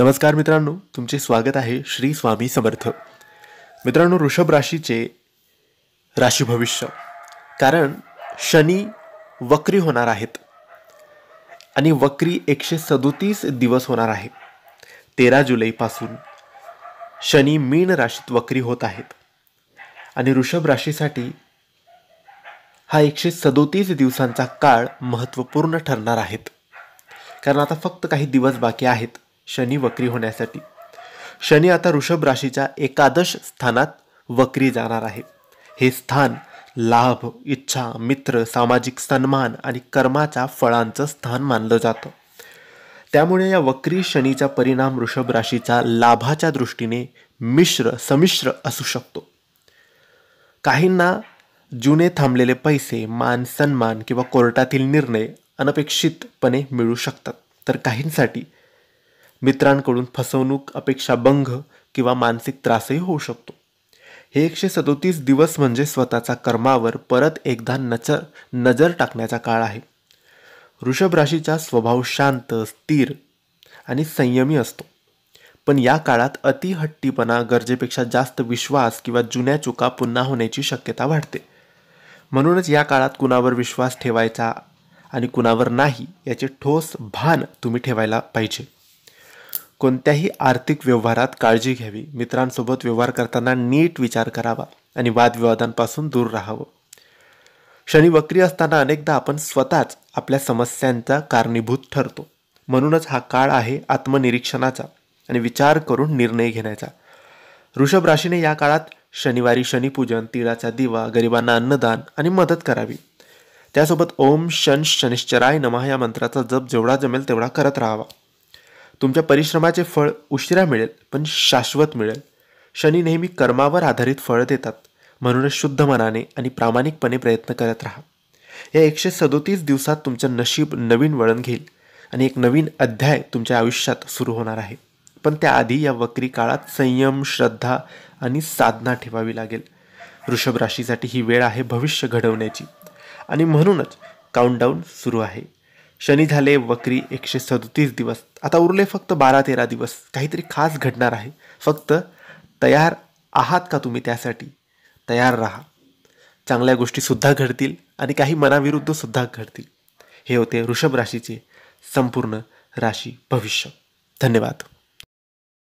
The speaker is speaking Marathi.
नमस्कार मित्रांनो, तुमचे स्वागत आहे श्री स्वामी समर्थ. मित्रांनो, वृषभ राशीचे राशी भविष्य. कारण शनी वक्री होणार आहेत आणि वक्री 137 दिवस होणार आहे. 13 जुलैपासून शनी मीन राशीत वक्री होत आहेत आणि वृषभ राशीसाठी हा 137 दिवसांचा काळ महत्त्वपूर्ण ठरणार आहेत. कारण आता फक्त काही दिवस बाकी आहेत शनी वक्री होण्यासाठी. शनी आता वृषभ राशीच्या एकादश स्थानात वक्री जाणार आहे. हे स्थान लाभ, इच्छा, मित्र, सामाजिक सन्मान आणि कर्माच्या फळांचं स्थान मानलं जातं. त्यामुळे या वक्री शनीचा परिणाम वृषभ राशीच्या लाभाच्या दृष्टीने संमिश्र असू शकतो. काहींना जुने थांबलेले पैसे, मान सन्मान किंवा कोर्टातील निर्णय अनपेक्षितपणे मिळू शकतात. तर काहींसाठी मित्रांकडून फसवणूक, अपेक्षाभंग किंवा मानसिक त्रासही होऊ शकतो. हे 137 दिवस म्हणजे स्वतःच्या कर्मावर परत एकदा नजर टाकण्याचा काळ आहे. वृषभ राशीचा स्वभाव शांत, स्थिर आणि संयमी असतो. पण या काळात अतिहट्टीपणा, गरजेपेक्षा जास्त विश्वास किंवा जुन्या चुका पुन्हा होण्याची शक्यता वाढते. म्हणूनच या काळात कुणावर विश्वास ठेवायचा आणि कुणावर नाही याचे ठोस भान तुम्ही ठेवायला पाहिजे. कोणत्याही आर्थिक व्यवहारात काळजी घ्यावी. मित्रांसोबत व्यवहार करताना नीट विचार करावा आणि वादविवादांपासून दूर राहावं. शनी वक्री असताना अनेकदा आपण स्वतःच आपल्या समस्यांचा कारणीभूत ठरतो. म्हणूनच हा काळ आहे आत्मनिरीक्षणाचा आणि विचार करून निर्णय घेण्याचा. वृषभ राशीने या काळात शनिवारी शनिपूजन, तिळाचा दिवा, गरिबांना अन्नदान आणि मदत करावी. त्यासोबत ओम शनिश्चराय नमः या मंत्राचा जप जेवढा जमेल तेवढा करत राहावा. तुमच्या परिश्रमाचे फळ उशिरा मिळेल, पण शाश्वत मिळेल. शनी नेहमी कर्मावर आधारित फळ देतात. म्हणूनच शुद्ध मनाने आणि प्रामाणिकपणे प्रयत्न करत राहा. या 137 दिवसात तुमचं नशीब नवीन वळण घेईल आणि एक नवीन अध्याय तुमच्या आयुष्यात सुरू होणार आहे. पण त्याआधी या वक्री काळात संयम, श्रद्धा आणि साधना ठेवावी लागेल. वृषभ राशीसाठी ही वेळ आहे भविष्य घडवण्याची आणि म्हणूनच काउंटडाऊन सुरू आहे. शनी झाले वक्री 137 दिवस. आता उरले फक्त 12-13 दिवस. काहीतरी खास घडणार आहे. फक्त तयार आहात का तुम्ही? त्यासाठी तयार राहा. चांगल्या गोष्टी सुद्धा घडतील आणि काही मनाविरुद्ध सुद्धा घडतील. हे होते वृषभ राशीचे संपूर्ण राशी भविष्य. धन्यवाद.